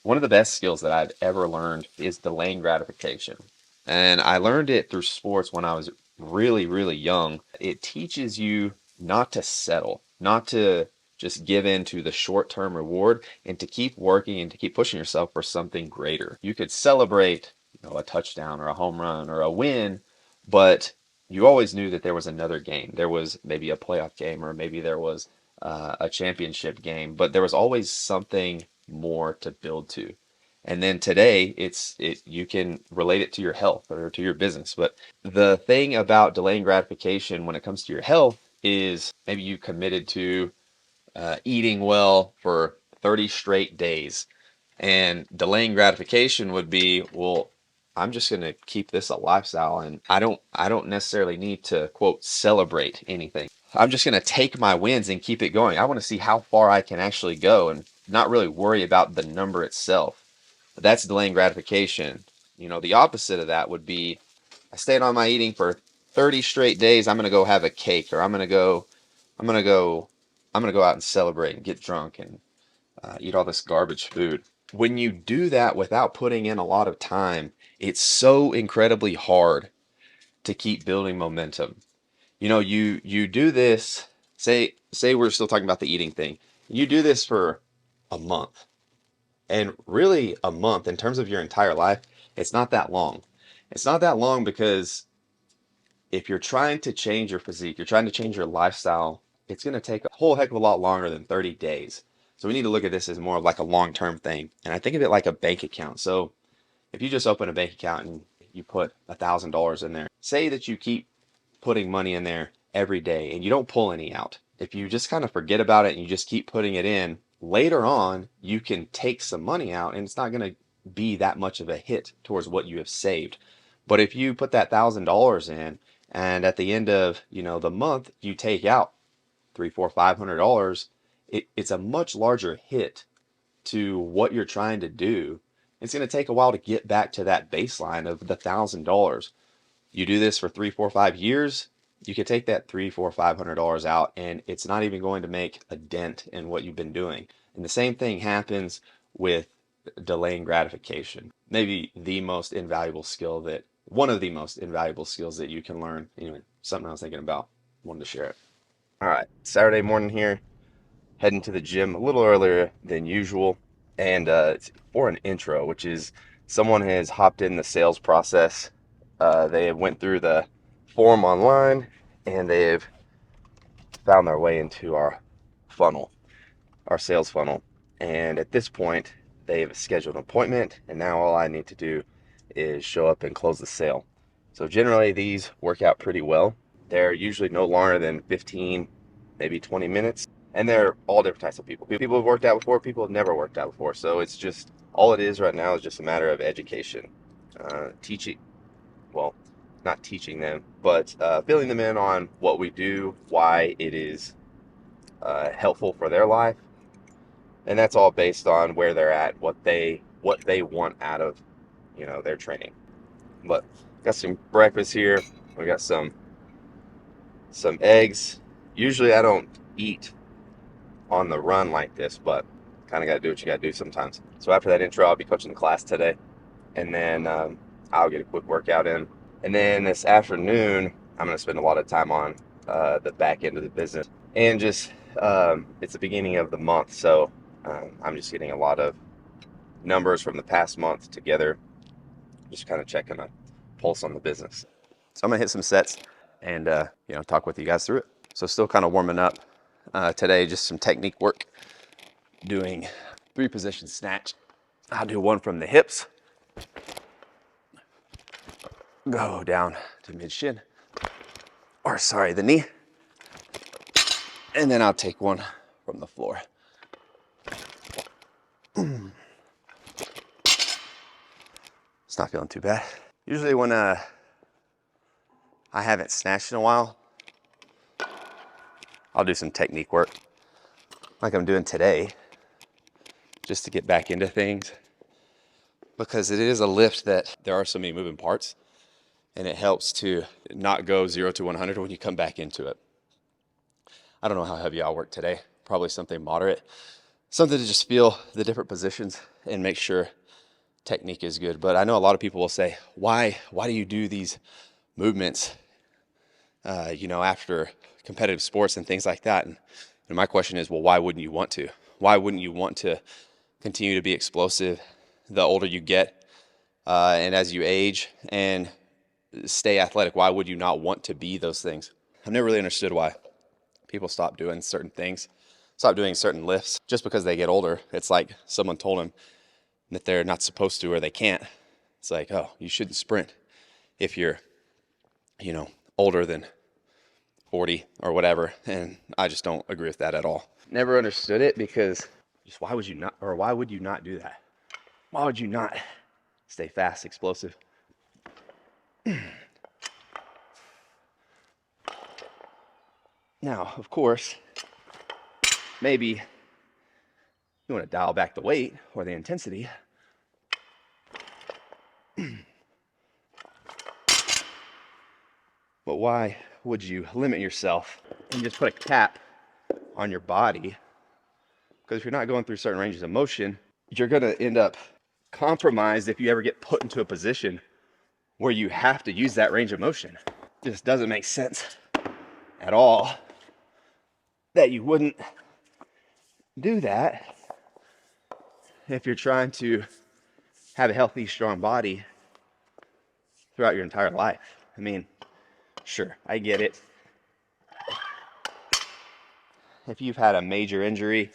One of the best skills that I've ever learned is delaying gratification. And I learned it through sports when I was really, really young. It teaches you not to settle, not to just give in to the short-term reward and to keep working and to keep pushing yourself for something greater. You could celebrate, a touchdown or a home run or a win, but you always knew that there was another game. There was maybe a playoff game or maybe there was a championship game, but there was always something more to build to. And then today, you can relate it to your health or to your business. But the thing about delaying gratification when it comes to your health is maybe you committed to eating well for 30 straight days. And delaying gratification would be, well, I'm just going to keep this a lifestyle and I don't necessarily need to quote celebrate anything. I'm just going to take my wins and keep it going. I want to see how far I can actually go and not really worry about the number itself. But that's delaying gratification. The opposite of that would be I stayed on my eating for 30 straight days. I'm going to go have a cake or I'm going to go I'm going to go out and celebrate and get drunk and eat all this garbage food. When you do that without putting in a lot of time, it's so incredibly hard to keep building momentum. You do this, say we're still talking about the eating thing. You do this for a month. And really a month in terms of your entire life, it's not that long. It's not that long because if you're trying to change your physique, you're trying to change your lifestyle, it's going to take a whole heck of a lot longer than 30 days. So we need to look at this as more of like a long-term thing. And I think of it like a bank account. So if you just open a bank account and you put $1,000 in there, say that you keep putting money in there every day and you don't pull any out. If you just kind of forget about it and you just keep putting it in, later on you can take some money out and it's not going to be that much of a hit towards what you have saved. But if you put that $1,000 in and at the end of, the month you take out three, four, $500, it's a much larger hit to what you're trying to do. It's going to take a while to get back to that baseline of the $1,000. You do this for 3, 4, 5 years, you could take that three, four, $500 out, and it's not even going to make a dent in what you've been doing. And the same thing happens with delaying gratification. Maybe the most invaluable skill that one of the most invaluable skills that you can learn. Anyway, something I was thinking about, wanted to share it. All right, Saturday morning here, heading to the gym a little earlier than usual, and it's for an intro, which is someone has hopped in the sales process. They went through the form online, and they've found their way into our funnel, our sales funnel. And at this point, they've scheduled an appointment, and now all I need to do is show up and close the sale. So generally, these work out pretty well. They're usually no longer than 15, maybe 20 minutes. And they're all different types of people. People have worked out before, people have never worked out before. So it's just, all it is right now is just a matter of education. Teaching, well, not teaching them, but filling them in on what we do, why it is helpful for their life. And that's all based on where they're at, what they want out of, their training. But got some breakfast here. We got some eggs. Usually I don't eat on the run like this, but kind of got to do what you got to do sometimes. So after that intro, I'll be coaching the class today, and then I'll get a quick workout in. And then this afternoon, I'm going to spend a lot of time on the back end of the business. And just, it's the beginning of the month, so I'm just getting a lot of numbers from the past month together, just kind of checking a pulse on the business. So I'm going to hit some sets and, talk with you guys through it. So still kind of warming up today, just some technique work, doing 3-position snatch. I'll do one from the hips, go down to mid shin, the knee, and then I'll take one from the floor. It's not feeling too bad. Usually when I haven't snatched in a while, I'll do some technique work like I'm doing today, just to get back into things, because it is a lift that there are so many moving parts, and it helps to not go 0 to 100 when you come back into it. I don't know how heavy I'll work today, probably something moderate. something to just feel the different positions and make sure technique is good. But I know a lot of people will say, why do you do these movements, after competitive sports and things like that? And my question is, well, why wouldn't you want to? Why wouldn't you want to continue to be explosive the older you get, and as you age and stay athletic? Why would you not want to be those things? I've never really understood why people stop doing certain things, stop doing certain lifts just because they get older. It's like someone told them that they're not supposed to or they can't. It's like, oh, you shouldn't sprint if you're, older than 40 or whatever. And I just don't agree with that at all. Never understood it, because just why would you not do that? Why would you not stay fast, explosive? Now, of course, maybe you want to dial back the weight or the intensity. But why would you limit yourself and just put a cap on your body? Because if you're not going through certain ranges of motion, you're going to end up compromised if you ever get put into a position where you have to use that range of motion. It just doesn't make sense at all that you wouldn't do that if you're trying to have a healthy, strong body throughout your entire life. I mean, sure, I get it. If you've had a major injury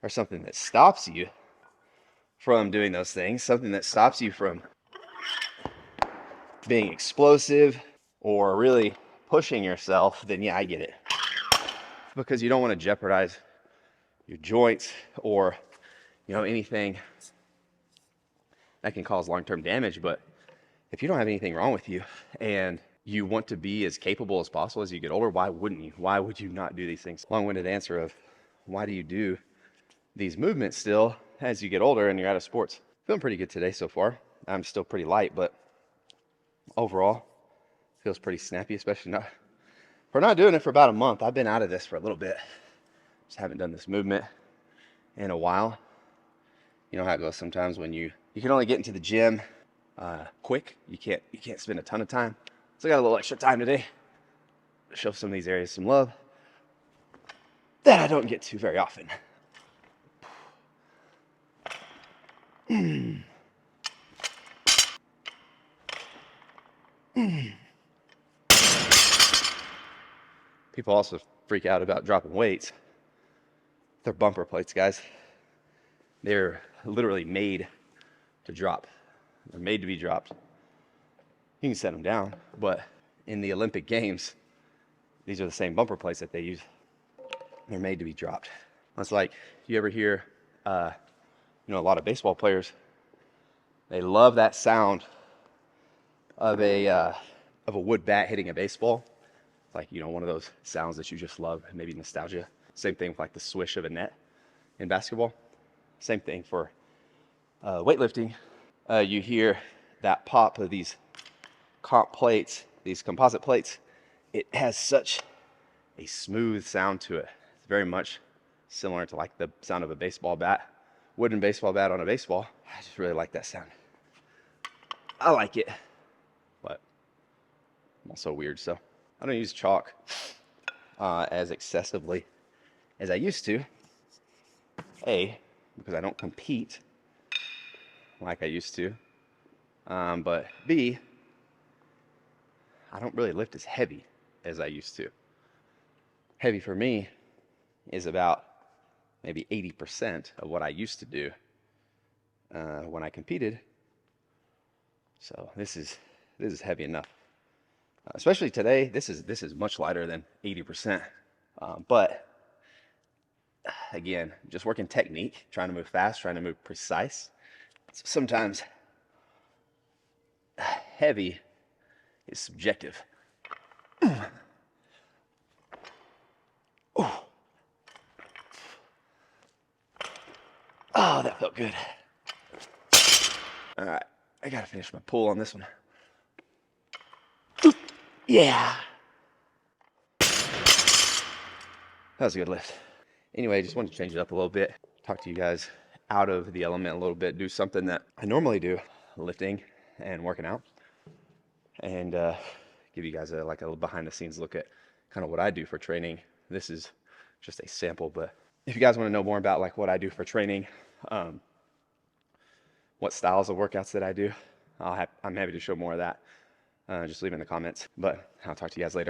or something that stops you from doing those things, something that stops you from being explosive or really pushing yourself, then yeah, I get it. Because you don't want to jeopardize your joints or, anything that can cause long-term damage. But if you don't have anything wrong with you and you want to be as capable as possible as you get older, why wouldn't you? Why would you not do these things? Long-winded answer of why do you do these movements still as you get older and you're out of sports? Feeling pretty good today so far. I'm still pretty light, but overall feels pretty snappy, especially not for not doing it for about a month. I've been out of this for a little bit. Just haven't done this movement in a while. You know how it goes sometimes when you can only get into the gym quick. You can't spend a ton of time. So I got a little extra time today to show some of these areas some love that I don't get to very often. People also freak out about dropping weights. They're bumper plates, guys. They're literally made to drop. They're made to be dropped. You can set them down, but in the Olympic Games, these are the same bumper plates that they use. They're made to be dropped. It's like, you ever hear, a lot of baseball players, they love that sound of a wood bat hitting a baseball. Like, one of those sounds that you just love, maybe nostalgia. Same thing with like the swish of a net in basketball. Same thing for weightlifting. You hear that pop of these plates, these composite plates. It has such a smooth sound to it. It's very much similar to like the sound of a baseball bat, wooden baseball bat on a baseball. I just really like that sound. I like it, but I'm also weird, so I don't use chalk as excessively as I used to. A, because I don't compete like I used to. But B, I don't really lift as heavy as I used to. Heavy for me is about maybe 80% of what I used to do when I competed. So this is heavy enough. Especially today, this is much lighter than 80%. But again, just working technique, trying to move fast, trying to move precise. So sometimes heavy is subjective. Oh, that felt good. All right, I gotta finish my pull on this one. Yeah. That was a good lift. Anyway, just wanted to change it up a little bit. talk to you guys out of the element a little bit, do something that I normally do, lifting and working out, and give you guys like a behind the scenes look at kind of what I do for training. This is just a sample, but if you guys want to know more about like what I do for training, what styles of workouts that I do, I'm happy to show more of that. Just leave in the comments, but I'll talk to you guys later.